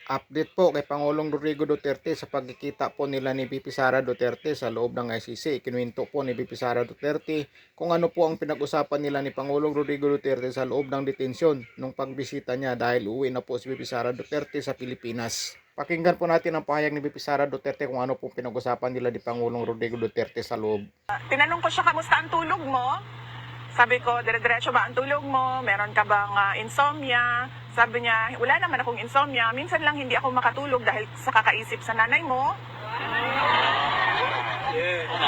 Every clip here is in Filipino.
Update po kay Pangulong Rodrigo Duterte sa pagkikita po nila ni VP Sara Duterte sa loob ng ICC. Ikinuwento po ni VP Sara Duterte kung ano po ang pinag-usapan nila ni Pangulong Rodrigo Duterte sa loob ng detensyon nung pagbisita niya dahil uwi na po si VP Sara Duterte sa Pilipinas. Pakinggan po natin ang pahayag ni VP Sara Duterte kung ano po pinag-usapan nila ni Pangulong Rodrigo Duterte sa loob. Tinanong ko siya, kamusta ang tulog mo? Sabi ko, dire-diretso ba ang tulog mo? Meron ka bang insomnia? Sabi niya, wala naman akong insomnia. Minsan lang hindi ako makatulog dahil sa kakaisip sa nanay mo.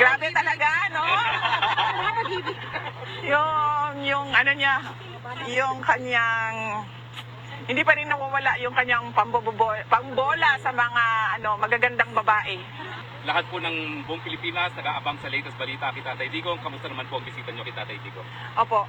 Grabe talaga, no? yung ano niya, yung kanyang, hindi pa rin nawawala yung kanyang pambola sa mga magagandang babae. Lahat po ng buong Pilipinas nag-aabang sa latest balita kay Tatay Digong. Kamusta naman po ang bisita niyo kay Tatay Digong? Opo,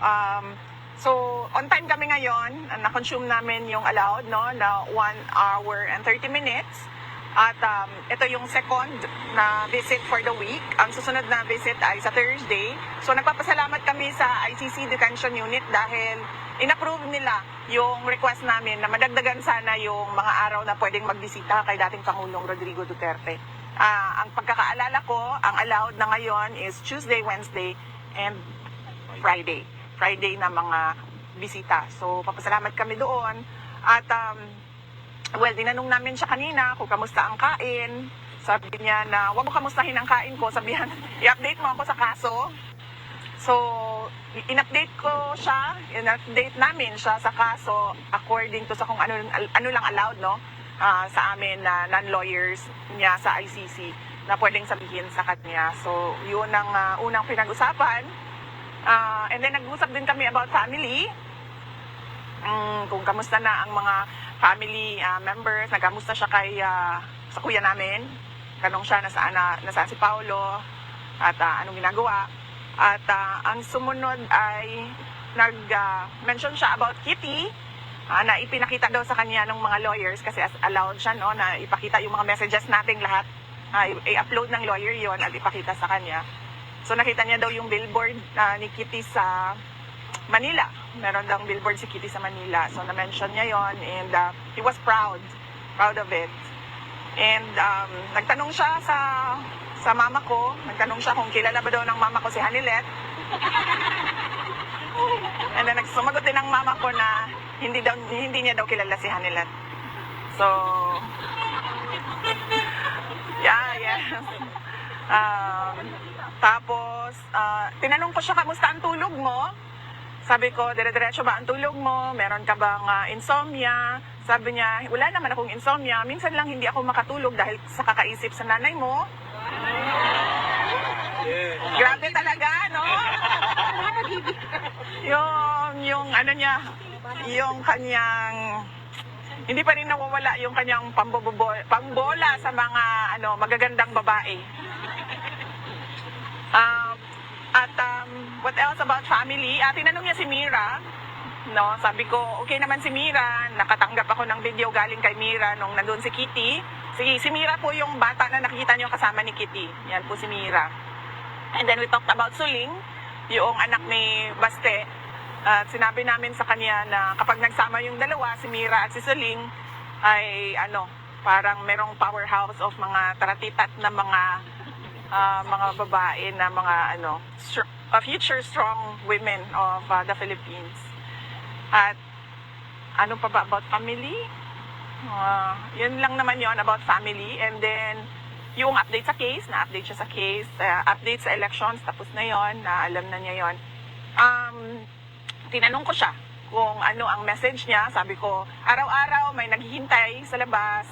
so on time kami ngayon. Na-consume namin yung allowed, no, na 1 hour and 30 minutes. At ito yung second na visit for the week. Ang susunod na visit ay sa Thursday. So nagpapasalamat kami sa ICC Detention Unit dahil inapprove nila yung request namin na madagdagan sana yung mga araw na pwedeng magbisita kay dating Pangulong Rodrigo Duterte. Ang pagkakaalala ko, ang allowed na ngayon is Tuesday, Wednesday, and Friday. Friday na mga bisita. So, papasalamat kami doon. At, well, tinanong namin siya kanina kung kamusta ang kain. Sabi niya na, wag mo kamustahin ang kain ko. Sabihan, i-update mo ako sa kaso. So, in-update ko siya, in-update namin siya sa kaso according to sa kung ano lang allowed, no? Sa amin na non-lawyers niya sa ICC na pwedeng sabihin sa kanya. So, yun ang unang pinag-usapan. And then, nag-usap din kami about family. Kung kamusta na ang mga family members, nagkamusta siya kay sa kuya namin. Tanong siya nasaan si Paolo at anong ginagawa. At ang sumunod ay nag-mention siya about Kitty. Na ipinakita daw sa kanya ng mga lawyers kasi allowed siya, no, na ipakita yung mga messages nating lahat. I-upload ng lawyer yon at ipakita sa kanya. So nakita niya daw yung billboard ni Kitty sa Manila. Meron daw billboard si Kitty sa Manila. So na-mention niya yon and he was proud of it. And nagtanong siya sa mama ko. Nagtanong siya kung kilala ba daw ng mama ko si Hanilet. And then sumagot din ng mama ko na hindi niya daw kilala si Hanilet. So, yeah. Tapos, tinanong ko siya, kamusta ang tulog mo? Sabi ko, dire-diretso ba ang tulog mo? Meron ka bang insomnia? Sabi niya, wala naman akong insomnia. Minsan lang hindi ako makatulog dahil sa kakaisip sa nanay mo. Grabe talaga, no? yung ano niya, yung kanyang, hindi pa rin nawawala yung kanyang pambola sa mga magagandang babae. At what else about family? Tinanong niya si Mira. No, sabi ko, okay naman si Mira. Nakatanggap ako ng video galing kay Mira nung nandun si Kitty. Si Mira po yung bata na nakikita niyo kasama ni Kitty. Yan po si Mira. And then we talked about Suling, yung anak ni Baste. At sinabi namin sa kanya na kapag nagsama yung dalawa, si Mira at si Suling, ay parang merong powerhouse of mga taratitat na mga babae na mga future strong women of the Philippines. At ano pa ba about family? Yun lang naman yon about family. And then yung update sa case, na-update siya sa case, update sa elections, tapos na yon, alam na niya yon. Tinanong ko siya kung ano ang message niya. Sabi ko, araw-araw may naghihintay sa labas,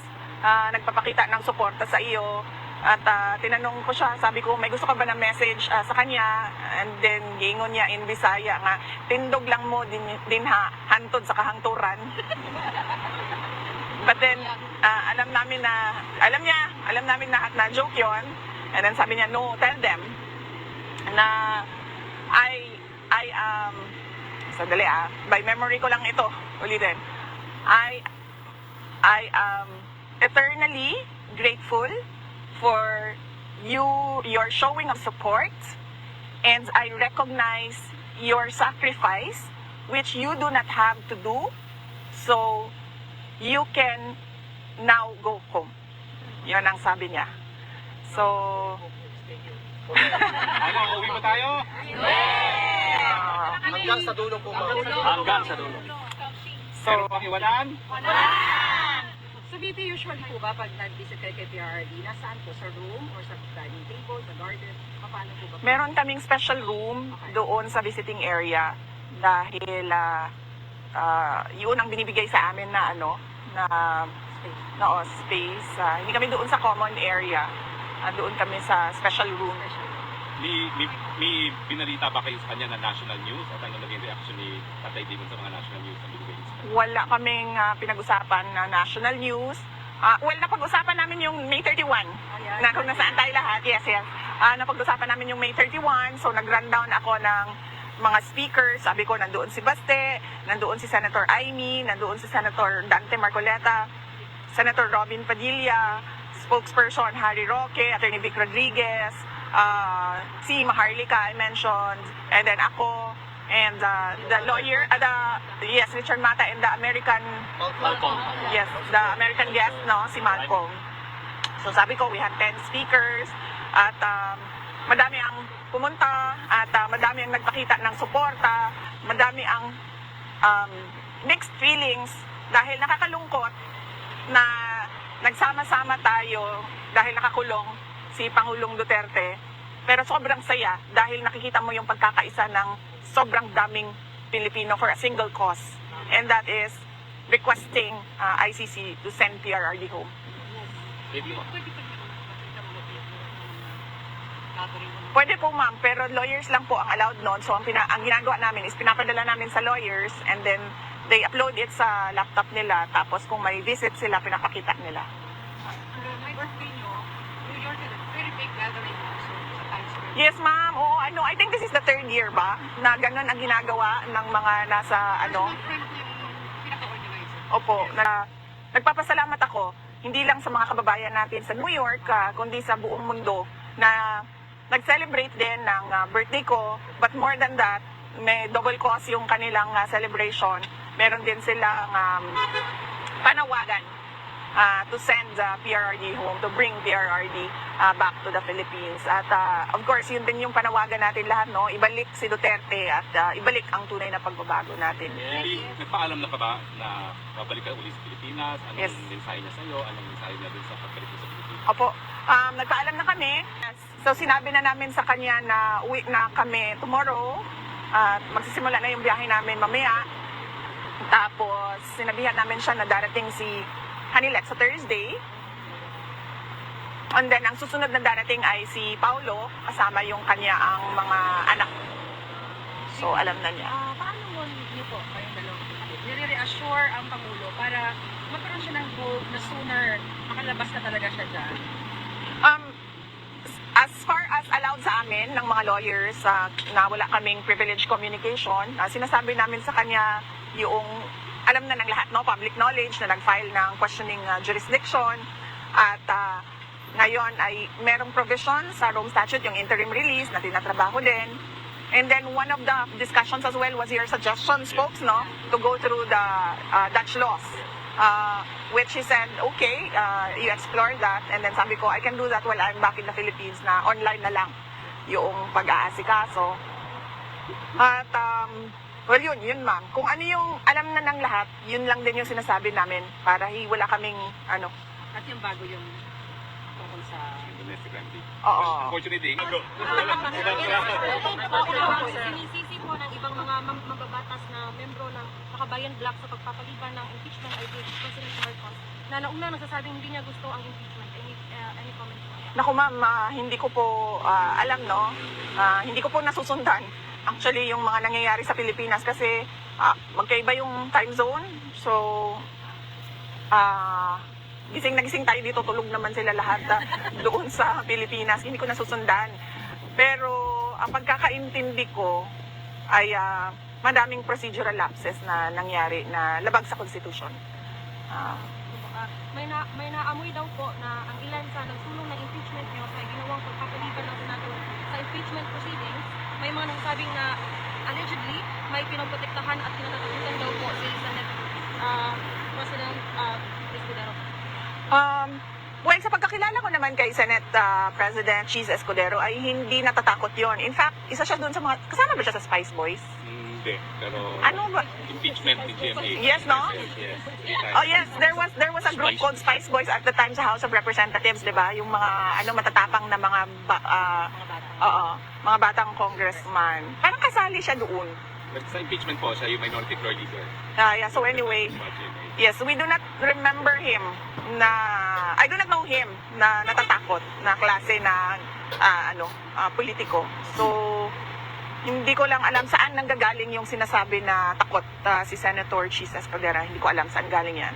nagpapakita ng suporta sa iyo. At tinanong ko siya, sabi ko, may gusto ka ba ng message sa kanya? And then, giingon niya in Bisaya nga, tindog lang mo din hantod sa kahangturan. But then, alam namin na joke yon. And then sabi niya, no, tell them na sadali by memory ko lang ito, ulitin. I am eternally grateful for your showing of support, and I recognize your sacrifice, which you do not have to do, so you can now go home. Yun ang sabi niya. So, Ano, uwi ba tayo? Hanggang sa dulo po, ma'am. Hanggang sa dulo. so, Meron pang iwanan? So, VP, usually po ba pag nag-visit kayo kay PRRD, nasaan po? Sa room or sa dining table, sa garden? Paano po ba? meron kaming special room doon sa visiting area dahil yun ang binibigay sa amin na space. Hindi kami doon sa common area. Doon kami sa special room. May binalita ba kayo sa kanya na national news? At ano naging reaction ni Tatay Digong sa mga national news na binigay niya? Wala kaming pinag-usapan na national news. Napag-usapan namin yung May 31. Na kung nasaan tayo lahat. Yes. Napag-usapan namin yung May 31. So, nag-rundown ako ng mga speakers. Sabi ko, nandoon si Baste, nandoon si Senator Amy, nandoon si Senator Dante Marcoleta, Senator Robin Padilla, spokesperson Harry Roque, Attorney Vic Rodriguez, si Maharlika I mentioned, and then ako, and the lawyer, Richard Mata, and the American guest, si Malcolm. So sabi ko, we had 10 speakers, at madami ang pumunta, at madami ang nagpakita ng suporta, madami ang mixed feelings, dahil nakakalungkot na nagsama-sama tayo dahil nakakulong si Pangulong Duterte. Pero sobrang saya dahil nakikita mo yung pagkakaisa ng sobrang daming Pilipino for a single cause. And that is requesting ICC to send PRRD home. Pwede po ma'am, pero lawyers lang po ang allowed noon. So ang ginagawa namin is pinapadala namin sa lawyers and then they upload it sa laptop nila. Tapos kung may visit sila, pinapakita nila. My birthday nyo, New York, very big gathering also sa Times Square. Yes ma'am, oo, I think this is the 3rd year ba na ganun ang ginagawa ng mga nasa My friend ko yung pinaka-organizer. Opo, nagpapasalamat ako hindi lang sa mga kababayan natin sa New York, kundi sa buong mundo na nag-celebrate din ng birthday ko. But more than that, may double cause yung kanilang celebration. Meron din silang panawagan to send PRRD home, to bring PRRD back to the Philippines. At of course, yun din yung panawagan natin lahat, no? Ibalik si Duterte at ibalik ang tunay na pagbabago natin. Hindi, nagpaalam na ka ba na babalik ka uli sa Pilipinas? Anong Yes. mensahe niya sa'yo? Anong mensahe niya dun sa pagbalik mo sa Pilipinas? Opo, nagpaalam na kami. So sinabi na namin sa kanya na uwi na kami tomorrow. Magsisimula na yung biyahe namin mamaya. Tapos sinabihan namin siya na darating si Hanilet sa Thursday. And then ang susunod na darating ay si Paulo, kasama yung kanya ang mga anak. So alam na niya. Paano mo niyo po kayong dalawang kapatid? Nire-reassure ang Pangulo para magkaroon siya ng hope na sooner makalabas na talaga siya dyan? As far as allowed sa amin ng mga lawyers na wala kaming privileged communication, sinasabi namin sa kanya yung alam na ng lahat, no, public knowledge na nag-file ng questioning jurisdiction at ngayon ay merong provision sa Rome Statute, yung interim release na tinatrabaho din. And then one of the discussions as well was your suggestions, folks, no, to go through the Dutch laws. Which he said, okay, you explore that. And then sabi ko, I can do that while I'm back in the Philippines na online na lang yung pag-aasikaso. At, well, yun ma'am. Kung ano yung alam na ng lahat, yun lang din yung sinasabi namin para wala kaming, At yung bago yung tungkol sa... Domestic remedy. Oo. Unfortunately, Sinisisi po ng ibang mga mababatas na membro ng Kabayan Black sa pagpapaliban ng impeachment ay President Marcos na nauna nagsasabing hindi niya gusto ang impeachment. Any comment po? Naku ma'am, hindi ko po alam, no? Hindi ko po nasusundan. Actually, yung mga nangyayari sa Pilipinas kasi magkaiba yung time zone. So, gising na gising tayo dito, tulog naman sila lahat doon sa Pilipinas. Hindi ko nasusundan. Pero ang pagkakaintindi ko ay madaming procedural lapses na nangyari na labag sa Constitution. May naamoy daw po na ang ilan sa nagsulong ng impeachment niyo sa ginawang pagpapaliban ng Senado sa impeachment proceedings, may mga nagsabing na allegedly may pinoprotektahan at pinatatakutan daw po si Senate President Escudero. Well, sa pagkakilala ko naman kay Senate President Cheese Escudero ay hindi natatakot yon. In fact, isa siya doon sa mga, kasama ba siya sa Spice Boys? Hindi, pero Ano ba? impeachment ni GMA. Yes, no? Yes. Oh yes, there was a group called Spice Boys at the time sa House of Representatives, 'di ba? Yung mga matatapang na mga batang congressman. Parang kasali siya doon. Sa impeachment po, siya yung minority floor leader. Yeah, so anyway, yes, we do not remember him I do not know him na natatakot na klase na politiko. So hindi ko lang alam saan nanggagaling yung sinasabi na takot si Senator Cheese Escudero. Hindi ko alam saan galing yan.